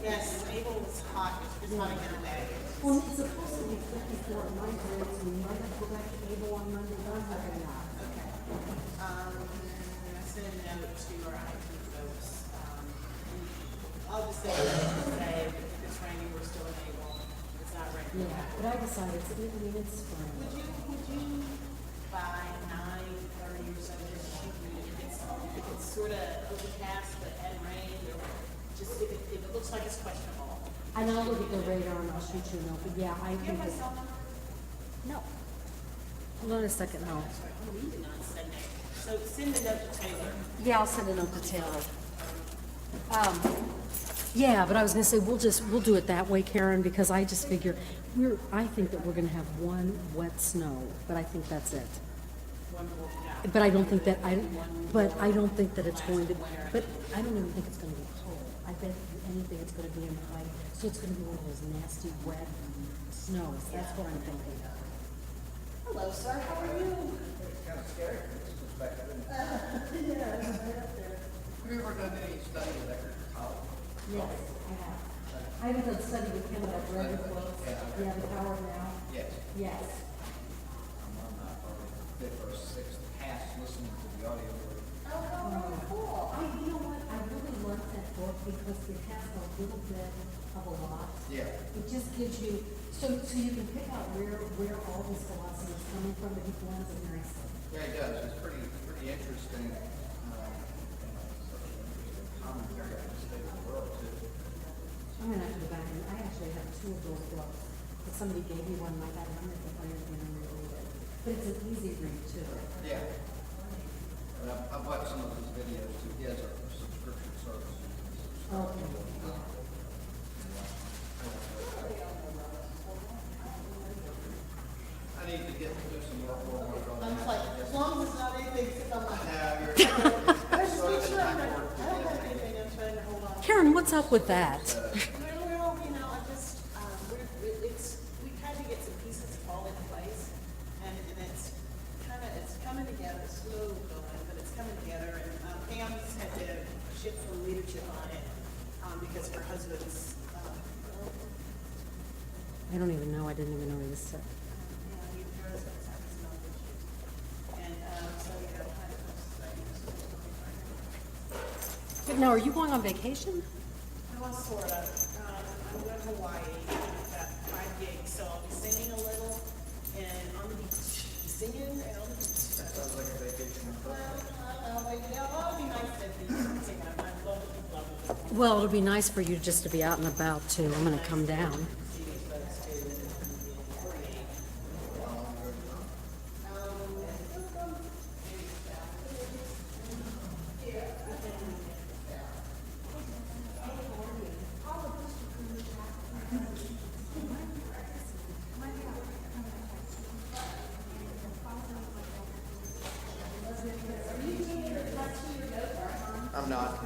Speaker 1: Yes, Mabel was hot. It's hot again today.
Speaker 3: Well, it's supposed to be 54 at my place. We might have to go back to Able on Monday. I'm not going to.
Speaker 1: Okay. I sent a note to our IT folks. I'll just say if it's raining, we're still able. It's not raining.
Speaker 3: Yeah, but I decided, it's spring.
Speaker 1: Would you by 9:30 or so, just shoot me if it's sort of overcast but had rain, or just if it looks like it's questionable.
Speaker 3: And I'll look at the radar and I'll shoot you a note, but yeah, I think it. No. Hold on a second, no.
Speaker 1: So send a note to Taylor.
Speaker 3: Yeah, I'll send a note to Taylor. Yeah, but I was gonna say, we'll do it that way, Karen, because I just figure, I think that we're gonna have one wet snow, but I think that's it. But I don't think that, I don't think that it's going to, but I don't even think it's gonna be cold. I bet anything it's gonna be in high, so it's gonna be one of those nasty, wet snows. That's what I'm thinking.
Speaker 1: Hello, sir. How are you?
Speaker 5: Kind of scary. Have you ever done any study with Eckerd College?
Speaker 3: Yes, I have. I haven't done study with him, but I've read his books. Yeah, The Power of Now.
Speaker 5: Yes.
Speaker 3: Yes.
Speaker 5: I'm on my fifth or sixth pass listening to the audio.
Speaker 3: Oh, cool. You know what? I really like that book because it has a little bit of a lot.
Speaker 5: Yeah.
Speaker 3: It just gives you, so you can pick out where all this philosophy is coming from, but he blends it nicely.
Speaker 5: Yeah, he does. It's pretty interesting. Commentary on the state of the world too.
Speaker 3: I'm gonna have to go back and, I actually have two of those books, but somebody gave me one, and I got it, I'm gonna go find it again and read it. But it's an easy read too.
Speaker 5: Yeah. And I've watched some of his videos too. He has a subscription service.
Speaker 3: Okay.
Speaker 5: I need to get to do some more homework on that.
Speaker 1: I was like, as long as it's not anything sitting on my.
Speaker 5: Yeah, you're.
Speaker 1: I just make sure I don't have anything I'm trying to hold on.
Speaker 3: Karen, what's up with that?
Speaker 6: Well, you know, I just, we tried to get some pieces all in place, and it's kind of, it's coming together, slow going, but it's coming together, and Pam's had to shift some leadership on it, because her husband's,
Speaker 3: I don't even know, I didn't even know he was sick.
Speaker 6: her husband's having some health issues. And, so, you know, kind of,
Speaker 3: But now, are you going on vacation?
Speaker 6: well, sort of. I'm going to Hawaii. I've got 5 gigs, so I'll be singing a little and on the beach. Singing and on the beach.
Speaker 5: That sounds like a vacation.
Speaker 6: Well, I don't know, but, you know, it'll be nice to be singing. I love it.
Speaker 3: Well, it'll be nice for you just to be out and about too. I'm gonna come down.
Speaker 5: I'm not.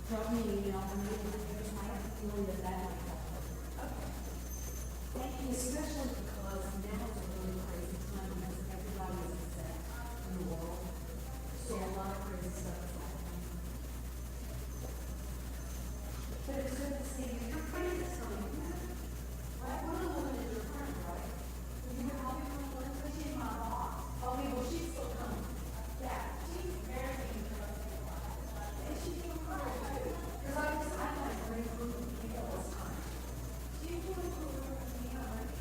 Speaker 5: Drop me an email and I have a feeling that might help. Thank you, especially because now is a really crazy time because everybody is upset in the world. So a lot of crazy stuff is happening. But it's good to see you. Your friend is coming. Right? One of the women is your friend, right? You're helping her with her. She's my boss. Okay, well, she's still coming. Yeah, she's very interesting. And she's doing good. Because I like a great group of people this time. Do you do a group of people, right?